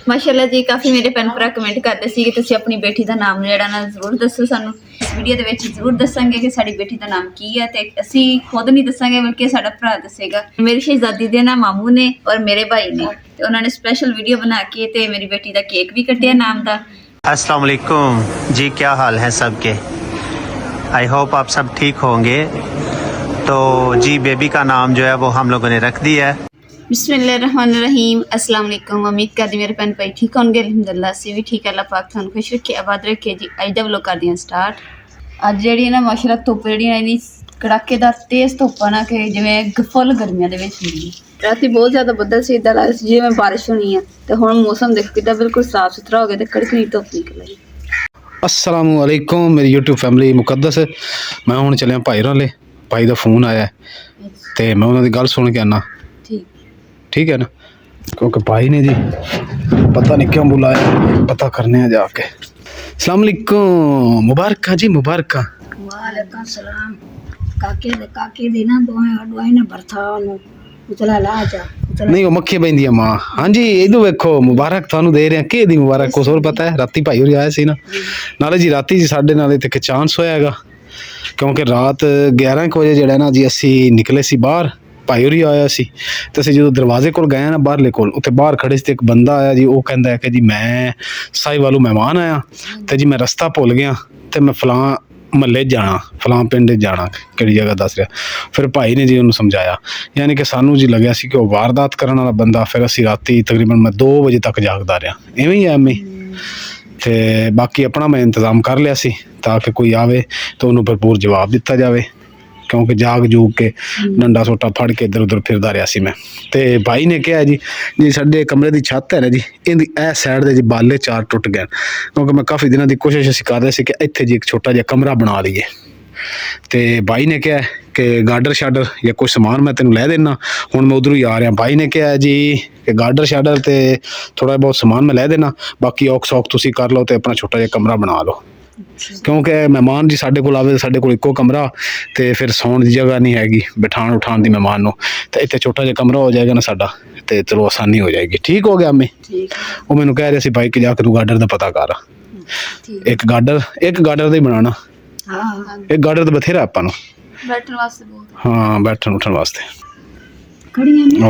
ਮਾਸ਼ਾਅੱਲਾ ਜੀ ਕਾਫੀ ਮੇਰੇ ਭੈਣ ਭਰਾ ਕਮੈਂਟ ਕਰਦੇ ਸੀ ਕਿ ਤੁਸੀਂ ਆਪਣੀ ਬੇਟੀ ਦਾ ਨਾਮ ਜਿਹੜਾ ਨਾ ਜ਼ਰੂਰ ਦੱਸੋ ਸਾਨੂੰ। ਇਸ ਵੀਡੀਓ ਦੇ ਵਿੱਚ ਜ਼ਰੂਰ ਦੱਸਾਂਗੇ ਕਿ ਸਾਡੀ ਬੇਟੀ ਦਾ ਨਾਮ ਕੀ ਹੈ ਤੇ ਅਸੀਂ ਖੁਦ ਨਹੀਂ ਦੱਸਾਂਗੇ ਬਲਕਿ ਸਾਡਾ ਭਰਾ ਦੱਸੇਗਾ। ਮੇਰੀ ਸ਼ਹਿਜ਼ਾਦੀ ਦੇ ਨਾਮ ਮਾਮੂ ਨੇ ਔਰ ਮੇਰੇ ਭਾਈ ਨੇ ਤੇ ਉਹਨਾਂ ਨੇ ਸਪੈਸ਼ਲ ਵੀਡੀਓ ਬਣਾ ਕੇ ਤੇ ਮੇਰੀ ਬੇਟੀ ਦਾ ਕੇਕ ਵੀ ਕੱਟਿਆ ਨਾਮ ਦਾ। अस्सलाम वालेकुम जी, क्या हाल है सबके? आई होप आप सब ठीक होंगे। तो जी बेबी का नाम जो है वो हम लोगों ने रख दिया है। बिस्मिल्लाहिर्रहमानिर्रहीम। अस्सलाम वालेकुम। उम्मीद करती मेरे भैन भाई ठीक होंगे। अल्हम्दुलिल्लाह से भी ठीक है। अल्लाह पाक तुहानू खुश रखे आबाद रखे जी। अज दा व्लॉग कर दियां स्टार्ट। अज जिहड़ी ना माशाअल्लाह धुप्प जिहड़ी ना इन्नी कड़ाकेदार तेज़ धुप्प आ ना कि जिवें फुल गर्मियां दे विच हुंदी है। राती बहुत ज़्यादा बदल से इदा लग सी जिवें बारिश होनी है ते हुण मौसम देखो कितना बिल्कुल साफ सुथरा हो गया ते कड़कनी धुप्प निकल आई। अस्सलामु अलैकुम मेरी यूट्यूब फैमिली मुकद्दस। मैं हुण चलिया भाई वाले, भाई का फोन आया तो मैं उन्होंने गल सुन के आना। ठीक है ना, क्योंकि भाई ने जी पता नहीं क्यों बुलाया, पता करने जाके। अस्सलाम वालेकुम, मुबारक जी मुबारक। वालेकुम सलाम। काके दी ना दुआएं ना बरथा नु उतला ला जा नहीं वो मक्खी बहंदी मां। हाँ जी इधर वेखो मुबारक थानू दे रहे हैं कि दी मुबारक कुछ और पता है। राती भाई होरी आए सी ना, नाले जी राती जी साडे नाल इत्थे चांस होया हैगा क्योंकि रात 11 बजे जेड़ा ना जी असी निकले सी बाहर। भाई होरी आया सी ते असीं जो दरवाजे कोल गए ना बाहरले कोल, उत्थे बाहर खड़े सी एक बंदा आया जी। वो कहंदा है कि जी मैं साहिवालों मेहमान आया ते जी मैं रस्ता भुल गया ते मैं फलां महल्ले जाना, फलां पिंड जाना, किहड़ी जगह दस रहा। फिर भाई ने जी उन्होंने समझाया, यानी कि सानू जी लग्या सी कि वो वारदात करने वाला बंदा। फिर असी राती तकरीबन मैं 2 बजे तक जागदा रहा, इवें ही एवें ते बाकी अपना मैं इंतजाम कर लिया सी ताकि कोई आवे तो उन्होंने भरपूर जवाब दिता जाए, क्योंकि जाग जूग के डंडा सोटा फड़ के इधर उधर फिरदा रहा सी मैं। तो भाई ने कहा जी जी साडे कमरे की छत है ना जी, इहदी ए साइड दे जी बाले 4 टुट गए, क्योंकि मैं काफ़ी दिनों की कोशिश असीं कर रहे सी कि इत्थे जी एक छोटा जिहा कमरा बना लईए। तो भाई ने कहा कि गाडर शाडर या कोई समान मैं तेन लै देना। हुण मैं उधरों ही आ रहा। भाई ने कहा जी कि गाडर शाडर तो थोड़ा बहुत समान मैं लै देना, बाकी औख सौख तुसीं कर लो तो अपना छोटा जिहा कमरा बना लो, क्योंकि मेहमान जी साडे कोल आवे साडे कोल इक्को कमरा ते फिर सौण दी जगह नहीं हैगी बिठाण उठाण दी मेहमान नूं। ते इत्थे छोटा जिहा कमरा हो जाएगा ना साडा, ते चलो आसानी हो जाएगी। ठीक हो गया अम्मी? वो मैनूं कह रहे सी भाई कि जाके तू गाडर दा पता कर। एक गाडर दा ही बनाना। एक गाडर तो बथेरा आपां नूं बैठने वास्ते बहुत। हाँ बैठण उठण वास्ते। खड़ियां नहीं,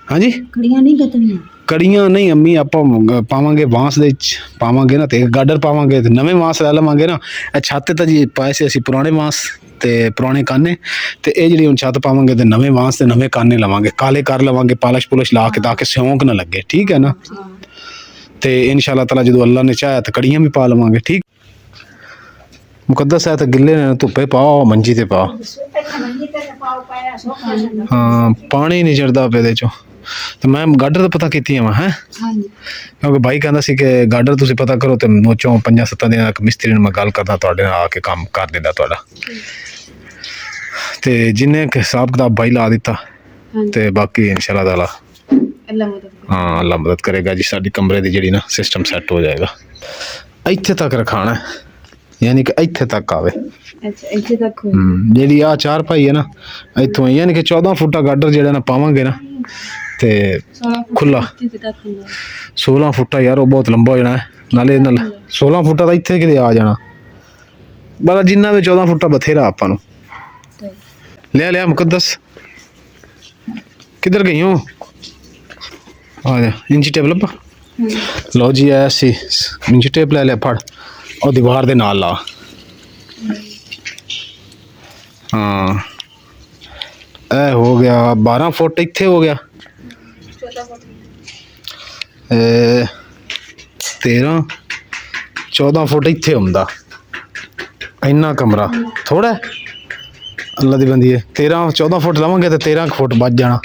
हाँ जी खड़ियां नहीं गतनियां कड़ियां नहीं अम्मी आपां पावांगे बांस दे पावांगे ना, ते गाडर पावांगे ते नवें बांस लै लवांगे ना। छत तां जी पाए सी असीं पुराने बांस ते पुराने काने, ते ये जिहड़ी हुण छत पावांगे ते नवें बांस ते नवें काने लवांगे, काले कर लवांगे पालिश पुलिश ला के ताकि स्योंक ना लगे। ठीक है ना, ते इंशाअल्लाह ताला जो अल्लाह ने चाहे तो कड़ियां भी पा लवांगे। ठीक मुकद्दस है तो गिले ने धुप्पे पाओ मंजी ते पाओ। हाँ पानी नहीं चढ़दा पे चो, तो मैं गाडर का पता की मैं है क्योंकि भाई कहता सी कि गाडर तुसीं पता करो तो मुझों 5-7 दिन तक मिस्त्री मैं गल करदा तुहाडे नाल आके काम कर दिंदा तुहाडा। ते जिन्ने हिसाब किताब भाई ला दिता ते बाकी इंशाअल्लाह ताला हाँ अल्लाह मदद करेगा जी। साडी कमरे दी जिहड़ी ना सिस्टम सैट हो जाएगा। इत्थे तक रखाना है, यानी कि इत्थे तक आवे। अच्छा इत्थे तक हो जिहड़ी आ 4 भाई है ना इत्थों, यानी कि 14 फुटा गाडर जिहड़ा ना पावांगे ना ते खुला 16 फुटा यार वो बहुत लंबा हो जाना है। नाले 16 फुटा तो इत्थे कि आ जाना, बड़ा जिन्ना भी 14 फुटा बथेरा आपां नूं। लिया मुकद्दस किधर गई हो? आ जा इंची टेप लब्भा। लो जी ऐसी इंची टेप ले फड़ और दीवार दे नाल ला। हाँ ए हो गया 12 फुट इत्थे हो गया 13-14 फुट इत्थे हुंदा। इन्ना कमरा थोड़ा अल्लाह दी बंदी है। 13-14 फुट लवांगे तो 13 फुट बच जाना,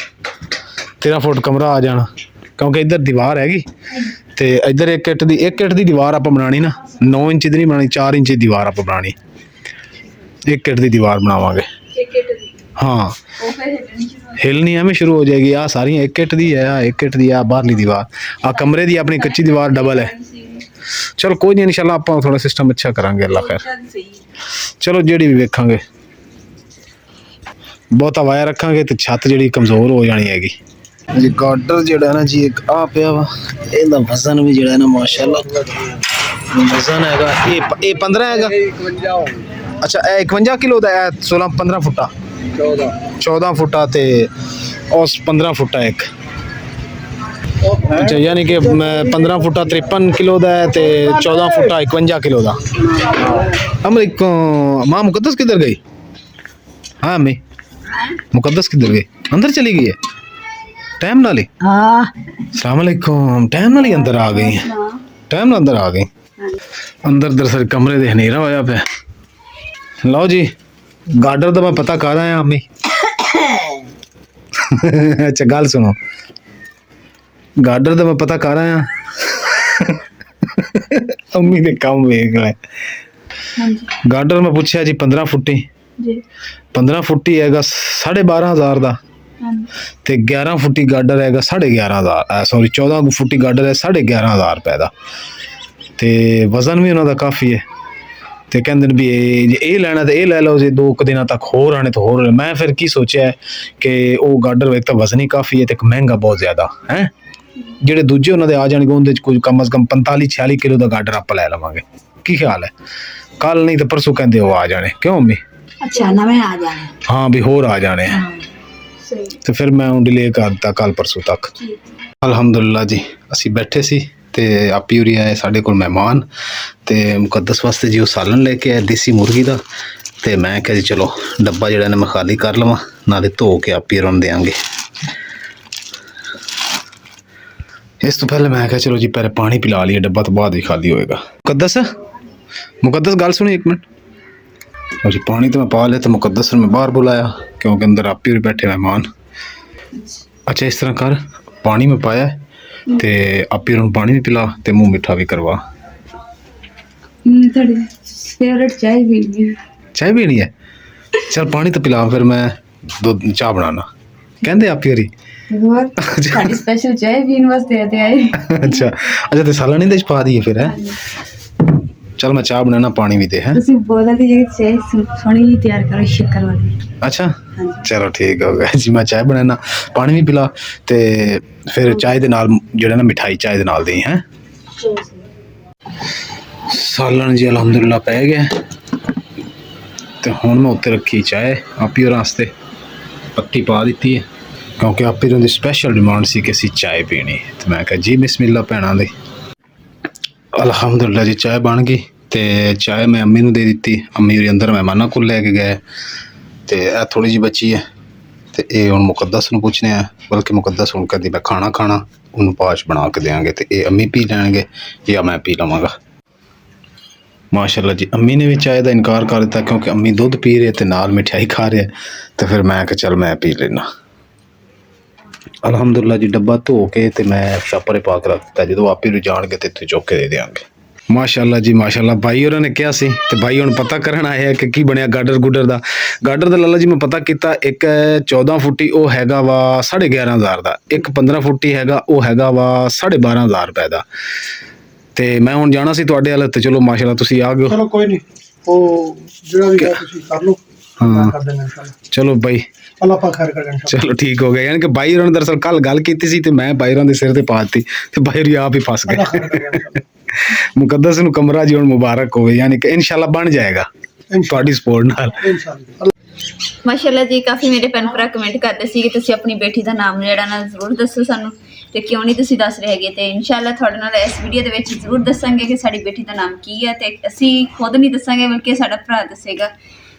13 फुट कमरा आ जाना, क्योंकि इधर दीवार हैगी तो इधर एक इट दी दीवार आप बनानी ना, 9 इंच दी नहीं बनानी, 4 इंच दी दीवार आप बनानी। एक इट दी दीवार बनावांगे। हाँ हिलनी एवं शुरू हो जाएगी। आ सारियां एक इट दी है, एक इट दी बाहरली दीवार, आ कमरे दी अपनी कच्ची दीवार डबल है। चलो कोई नहीं इंशाल्लाह आप थोड़ा सिस्टम अच्छा करांगे, अल्लाह खैर। चलो जेड़ी भी वेखांगे, बहुता वाया रखांगे तो छत जी कमज़ोर हो जानी हैगी। ਜੀ ਗਾਡਰ ਜਿਹੜਾ ਨਾ ਜੀ ਇੱਕ ਆ ਪਿਆ ਵਾ, ਇਹਦਾ ਵਜ਼ਨ ਵੀ ਜਿਹੜਾ ਨਾ ਮਾਸ਼ਾਅੱਲਾ ਵਜ਼ਨ ਹੈਗਾ ਇਹ 15 ਹੈਗਾ। ਅੱਛਾ ਇਹ 51 ਕਿਲੋ ਦਾ, ਇਹ 15 ਫੁੱਟਾ 14 ਫੁੱਟਾ ਤੇ ਉਸ 15 ਫੁੱਟਾ ਇੱਕ। ਅੱਛਾ ਯਾਨੀ ਕਿ 15 ਫੁੱਟਾ 53 ਕਿਲੋ ਦਾ है ਤੇ 14 फुटा 51 किलो ਦਾ। माँ मुकद्दस किधर गई? हाँ अम्मी मुकद्दस किधर गई? अंदर चली गई है टाइम नाल ही। हाँ अस्सलाम वालेकुम। टाइम नाल ही अंदर आ गई है, टाइम नाल अंदर आ गई। अंदर दरअसल कमरे दे हनेरा होया पे। लो जी गार्डर दा मैं पता कर आया अम्मी। अच्छा गल सुनो, गार्डर दा मैं पता कर आया। अम्मी ने काम वेख ले। गार्डर मैं पूछया जी 15 फुटी जी 15 फुटी हैगा 12,500 ਦਾ ਤੇ 11 ਫੁੱਟੀ ਗਾਡਰ ਹੈਗਾ 11,500 ਸੌਰੀ 14 ਫੁੱਟੀ ਗਾਡਰ ਹੈ 11,500 ਰੁਪਏ ਦਾ ਤੇ ਵਜ਼ਨ ਵੀ ਉਹਨਾਂ ਦਾ ਕਾਫੀ ਹੈ ਤੇ ਕਹਿੰਦੇ ਨੇ ਵੀ ਇਹ ਲੈਣਾ ਤੇ ਇਹ ਲੈ ਲਓ ਜੀ 2 ਦਿਨਾਂ ਤੱਕ ਹੋਰ ਆਣੇ ਤਾਂ ਹੋਰ। ਮੈਂ ਫਿਰ ਕੀ ਸੋਚਿਆ ਕਿ ਉਹ ਗਾਡਰ ਵੇਖ ਤਾਂ ਵਜ਼ਨ ਹੀ ਕਾਫੀ ਹੈ ਤੇ ਇੱਕ ਮਹਿੰਗਾ ਬਹੁਤ ਜ਼ਿਆਦਾ ਹੈ। ਜਿਹੜੇ ਦੂਜੇ ਉਹਨਾਂ ਦੇ ਆ ਜਾਣਗੇ ਉਹਦੇ ਚ ਕੁਝ ਕਮ ਸੇ ਕਮ 45-46 ਕਿਲੋ ਦਾ ਗਾਡਰ ਆਪਾਂ ਲੈ ਲਵਾਂਗੇ। ਕੀ ਖਿਆਲ ਹੈ? ਕੱਲ ਨਹੀਂ ਤਾਂ ਪਰਸੋਂ ਕਹਿੰਦੇ ਉਹ ਆ ਜਾਣੇ, ਕਿਉਂ ਅੰਮੀ? अच्छा नवे आ जाने। ਹਾਂ ਵੀ ਹੋਰ ਆ ਜਾਣੇ ਆ ਤੇ ਫਿਰ ਮੈਂ ਉਹ ਡਿਲੇ ਕਰ ਦਿੱਤਾ ਕੱਲ ਪਰਸੋਂ ਤੱਕ। ਅਲਹਮਦੁਲਿਲਾ ਜੀ ਅਸੀਂ ਬੈਠੇ ਸੀ ਤੇ ਆਪੀ ਉਰੀ ਆਏ ਸਾਡੇ ਕੋਲ ਮਹਿਮਾਨ ਤੇ ਮੁਕੱਦਸ ਵਾਸਤੇ ਜੀ ਉਹ ਸਾਲਨ ਲੈ ਕੇ ਆਏ ਦੇਸੀ ਮੁਰਗੀ ਦਾ ਤੇ ਮੈਂ ਕਿਹਾ ਜੀ ਚਲੋ ਡੱਬਾ ਜਿਹੜਾ ਨੇ ਮੈਂ ਖਾਲੀ ਕਰ ਲਵਾਂ ਨਾਲੇ ਧੋ ਕੇ ਆਪੀ ਉਹਨਾਂ ਨੂੰ ਦੇਵਾਂਗੇ। ਇਸ ਤੋਂ ਪਹਿਲੇ ਮੈਂ ਕਿਹਾ ਚਲੋ ਜੀ ਪਹਿਲੇ ਪਾਣੀ ਪਿਲਾ ਲਈਏ, ਡੱਬਾ ਤੋਂ ਬਾਅਦ ਵੀ ਖਾਲੀ ਹੋਏਗਾ। मुकद्दस गल सुनी एक मिनट। और जी पानी तो मैं पा लिया तो मुकद्दस ने मैं बाहर बुलाया क्योंकि अंदर आप ही बैठे मेहमान। अच्छा इस तरह कर पानी में पाया ते आप ही पानी भी पिला ते मुँह मिठा भी करवा। फेवरेट चाय पीनी है। चाय पीनी है? चल पानी तो पिला फिर मैं दूध चाह बनाना कहते आप ही। साडी स्पेशल चाय पीने वास्ते आए। अच्छा अच्छा तो साला नहीं पा दिए फिर है। चल मैं चाह बनाना पानी भी दे है। बोला दी चाय सोनी ही तैयार करो शक्कर वाली। अच्छा चलो ठीक हो गया जी। मैं चाय बनाना पानी भी पिला ते फिर चाय दे नाल जेड़ा ना मिठाई चाय दे नाल देई है। सालन जी अलहमदुलिल्लाह पै गया ते हुण मैं उत्ते रखी चाय आपी और वास्ते पत्ती पा दी है क्योंकि आपी दी स्पेशल डिमांड सी कि असीं चाय पीनी ते मैं कहा जी बिस्मिल्लाह भैणां दी। अलहमदुलिल्लाह जी चाय बन गई ते चाय मैं अम्मी नूं दे दी। अम्मी होरी अंदर मेहमानां कोल लैके गए ते ए थोड़ी जी बची है ते ये हुण मुकद्दस नूं पुछने आ बल्कि मुकद्दस हुण कहदी मैं खाना उन्होंने पाश बना के देंगे तो ये अम्मी पी लैणगे या मैं पी लवांगा। माशाल्लाह जी अम्मी ने भी चाय का इनकार कर दिता क्योंकि अम्मी दुध पी रहे थे नाल मिठाई खा रहे तो फिर मैं चल मैं पी लेना। अलहमदुलिल्लाह जी डब्बा धो के ते मैं छापरे पा के रख दिता जो आप ही जाणगे तो इत्थे चुक के दे देंगे। माशाल्लाह जी माशाल्लाह भाई होरां ने कहा सी ते भाई हुण पता करन आए कि की बनया गाडर गुडर दा। गाडर दा लाला जी मैं पता किया एक 14 फुटी वो हैगा वा 11,500 दा, एक 15 फुटी हैगा वो हैगा वा 12,500 रुपए दा। ते मैं हुण जाना सी तुहाडे वाल ते चलो माशाल्लाह तुसीं आ गए। चलो कोई नहीं वो जेड़ा भी है तुसीं कर लो। हाँ कर देंगे इंशाल्लाह। चलो भाई अल्लाह पाक खैर करे इंशाल्लाह। चलो ठीक हो गया। यानी कि भाई होरां ने दरअसल कल गल कीती सी ते मैं भाई होरां दे सिर ते पाती ते भाई होरी आप ही फस अल्लाह खैर करे गए। इंशाल्लाह। मुकद्दस नूं कमरा जी हुण मुबारक होवे यानी कि इंशाल्लाह बन जाएगा तुहाडी सपोर्ट नाल इंशाल्लाह। माशाल्लाह जी काफ़ी मेरे भैन भरा कमेंट करते सी कि तुसीं अपनी बेटी का नाम जिहड़ा ना जरूर दसो सानू ते क्यों नहीं तुसीं दस रहे हैगे ते इंशाल्लाह तुहाडे नाल इस वीडियो दे विच जरूर दसांगे कि साडी बेटी का नाम की है ते असीं खुद नहीं दसांगे बल्कि साडा भरा दसेगा।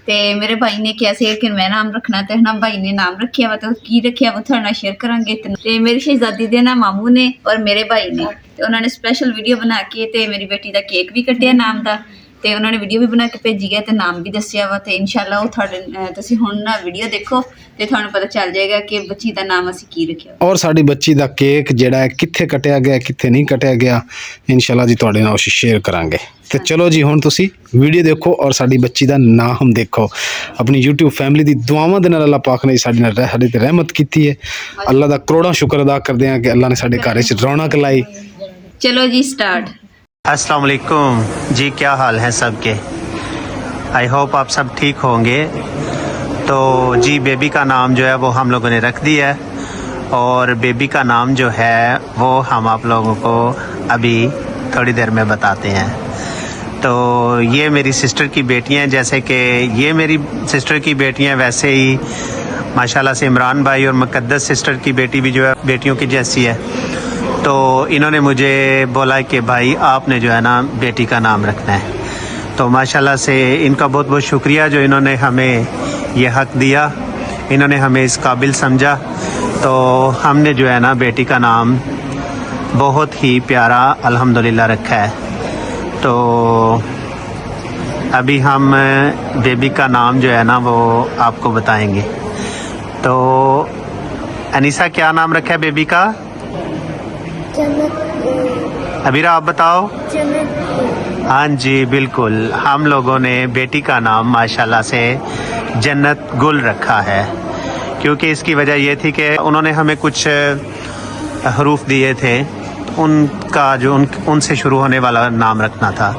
ते मेरे भाई ने कहा सी कि मैं नाम रखना ते ना भाई ने नाम रखिया वा तो की रखिया वो थोड़ा शेयर करांगे। ते मेरी शहजादी दे ना मामू ने और मेरे भाई ने ते उन्होंने स्पेशल वीडियो बना के ते मेरी बेटी का केक भी कटिया नाम का ते उन्होंने वीडियो भी बना के भेजी है ते नाम भी दसिया वा ते इंशाल्लाह वो थोड़े तुसीं हुण ना वीडियो देखो ते तुहानूं पता चल जाएगा कि बच्ची का नाम असीं की रखिया और साडी बच्ची का केक जिहड़ा है कित्थे कटिया गया कित्थे नहीं कटिया गया इंशाल्लाह जी तुहाडे नाल शेयर करांगे। तो चलो जी हुण तुसीं वीडियो देखो और साडी बच्ची का नाम देखो। अपनी यूट्यूब फैमिली की दुआवां दे नाल अल्लाह पाक ने साडे नाल साडे ते रहमत कीती है। अल्लाह दा करोड़ां शुक्र अदा करदे हां कि अल्लाह ने साडे घर च रौनक लाई। चलो जी स्टार्ट। अस्सलाम वालेकुम जी, क्या हाल है सबके? आई होप आप सब ठीक होंगे। तो जी बेबी का नाम जो है वो हम लोगों ने रख दिया है और बेबी का नाम जो है वो हम आप लोगों को अभी थोड़ी देर में बताते हैं। तो ये मेरी सिस्टर की बेटियां हैं, जैसे कि ये मेरी सिस्टर की बेटियां, वैसे ही माशाल्लाह से इमरान भाई और मुक़द्दस सिस्टर की बेटी भी जो है बेटियों की जैसी है। तो इन्होंने मुझे बोला कि भाई आपने जो है ना बेटी का नाम रखना है। तो माशाल्लाह से इनका बहुत बहुत शुक्रिया जो इन्होंने हमें ये हक़ दिया, इन्होंने हमें इस काबिल समझा। तो हमने जो है ना बेटी का नाम बहुत ही प्यारा अल्हम्दुलिल्लाह रखा है। तो अभी हम बेबी का नाम जो है ना वो आपको बताएंगे। तो अनीसा क्या नाम रखा है बेबी का? अबीरा आप बताओ। हाँ जी बिल्कुल, हम लोगों ने बेटी का नाम माशाल्लाह से जन्नत गुल रखा है, क्योंकि इसकी वजह ये थी कि उन्होंने हमें कुछ हरूफ दिए थे, उनका जो उनसे शुरू होने वाला नाम रखना था।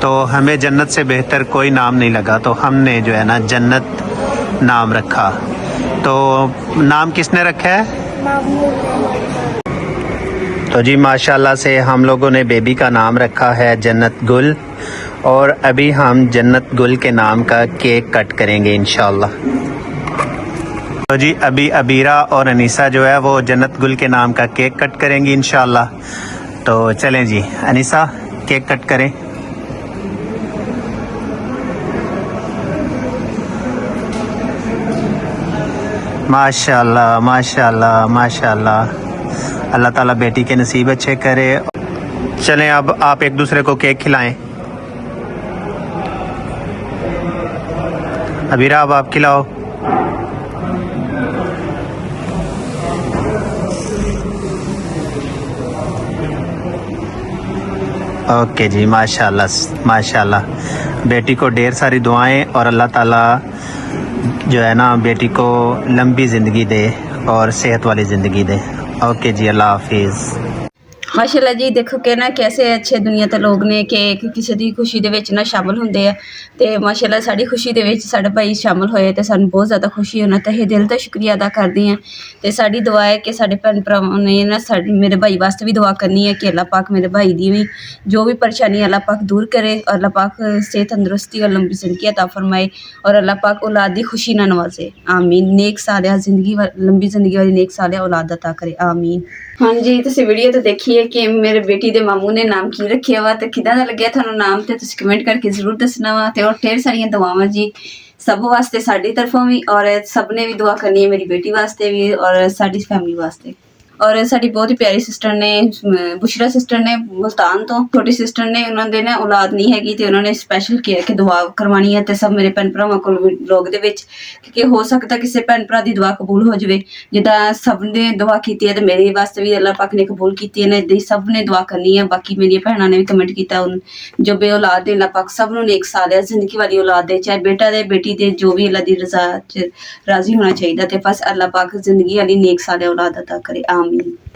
तो हमें जन्नत से बेहतर कोई नाम नहीं लगा, तो हमने जो है ना जन्नत नाम रखा। तो नाम किसने रखा है? तो जी माशाल्लाह से हम लोगों ने बेबी का नाम रखा है जन्नत गुल, और अभी हम जन्नत गुल के नाम का केक कट करेंगे इंशाल्लाह। तो जी अभी अबीरा और अनीसा जो है वो जन्नत गुल के नाम का केक कट करेंगी इंशाल्लाह। तो चलें जी अनीसा केक कट करें। माशाल्लाह माशाल्लाह माशाल्लाह, अल्लाह ताला बेटी के नसीब अच्छे करे। चलें अब आप एक दूसरे को केक खिलाएं। अबीरा अब आप खिलाओ। ओके जी माशाल्लाह माशाल्लाह, बेटी को ढेर सारी दुआएं और अल्लाह ताला जो है ना बेटी को लंबी ज़िंदगी दे और सेहत वाली ज़िंदगी दे। ओके जी अल्लाह हाफिज़। ਮਾਸ਼ਾਅੱਲਾ ਜੀ ਦੇਖੋ ਕਿ ਨਾ ਕੈਸੇ ਅੱਛੇ ਦੁਨੀਆ ਤੇ ਲੋਕ ਨੇ ਕਿ ਕਿਸੇ ਦੀ ਖੁਸ਼ੀ ਦੇ ਵਿੱਚ ਨਾ ਸ਼ਾਮਲ ਹੁੰਦੇ ਆ, ਤੇ ਮਾਸ਼ਾਅੱਲਾ ਸਾਡੀ ਖੁਸ਼ੀ ਦੇ ਵਿੱਚ ਸਾਡਾ ਭਾਈ ਸ਼ਾਮਲ ਹੋਏ ਤੇ ਸਾਨੂੰ ਬਹੁਤ ਜ਼ਿਆਦਾ ਖੁਸ਼ੀ ਹੋਣਾ ਤੇ ਇਹ ਦਿਲ ਤੋਂ ਸ਼ੁਕਰੀਆ ਅਦਾ ਕਰਦੀ ਹਾਂ। ਤੇ ਸਾਡੀ ਦੁਆ ਹੈ ਕਿ ਸਾਡੇ ਭੈਣ ਭਰਾਵਾਂ ਨੇ ਨਾ ਮੇਰੇ ਭਾਈ ਵਾਸਤੇ ਵੀ ਦੁਆ ਕਰਨੀ ਹੈ ਕਿ ਅੱਲਾਹ ਪਾਕ ਮੇਰੇ ਭਾਈ ਦੀ ਵੀ ਜੋ ਵੀ ਪਰੇਸ਼ਾਨੀ ਅੱਲਾਹ ਪਾਕ दूर करे और अल्लाह पाक से तंदुरुस्ती और लंबी ज़िंदगी अता फरमाए और अल्लाह पाक औलाद दी खुशी ना नवाजे। आमीन। नेक सालिहा ज़िंदगी लंबी ज़िंदगी वाली नेक सालिहा औलाद अता करे। आमीन। हाँ जी, तुसीं वीडियो तो देखी है कि मेरे बेटी दे मामू ने नाम की रखिया वा, तो किदां दा लग्गिया थानू नाम ते तुसीं कमेंट करके जरूर दसना वा। ते और ढेर सारियां दुआवां जी सब वास्ते साडी तरफों भी, और सब ने भी दुआ करनी है मेरी बेटी वास्ते भी और साडी फैमिली वास्ते। और साडी बहुत ही प्यारी सिस्टर ने बुशरा सिस्टर ने मुल्तान तो छोटी सिस्टर ने उन्होंने ना औलाद नहीं हैगी ते उन्होंने स्पैशल किया कि दुआ करवानी है। ते सब मेरे भैन भरावां कोल लोग दे विच कि हो सकता किसी भैन भरा दी दुआ कबूल हो जाए, जिद्दां सब ने दुआ कीती है ते मेरे वास्ते भी अल्लाह पाक ने कबूल कीती है ना, इदां ही सब ने दुआ करनी है। बाकी मेरी भैणां ने भी कमेंट कीता जो बे औलाद दे अल्लाह पाक सब नूं नेक सालिहा जिंदगी वाली औलाद दे, चाहे बेटा दे बेटी दे, जो भी अल्लाह दी रज़ा च राज़ी होना चाहिए ते बस अल्लाह पाक जिंदगी वाली नेक सालिहा औलाद अता करे। आमीन।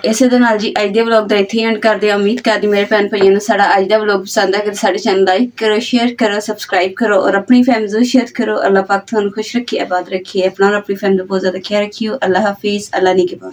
ਇਸੇ ਦੇ ਨਾਲ ਜੀ ਅੱਜ ਦੇ ਵਲੌਗ ਦਾ ਇੱਥੇ ਐਂਡ ਕਰਦੇ ਹਾਂ। ਉਮੀਦ ਕਰਦੀ ਮੇਰੇ ਭੈਣ ਭਾਈਆਂ ਨੂੰ ਸਾਡਾ ਅੱਜ ਦਾ ਵਲੌਗ ਪਸੰਦ ਆ। ਸਾਡੇ ਚੈਨਲ ਲਾਈਕ ਕਰੋ, ਸ਼ੇਅਰ ਕਰੋ, ਸਬਸਕ੍ਰਾਈਬ ਕਰੋ और अपनी फैमिली को शेयर करो। अल्लाह पाक ਤੁਹਾਨੂੰ खुश रखिए, आबाद रखिए, अपना और अपनी फैमिली बहुत ज़्यादा ख्याल रखियो। अल्लाह हाफिज़। अल्लाह निगहबान।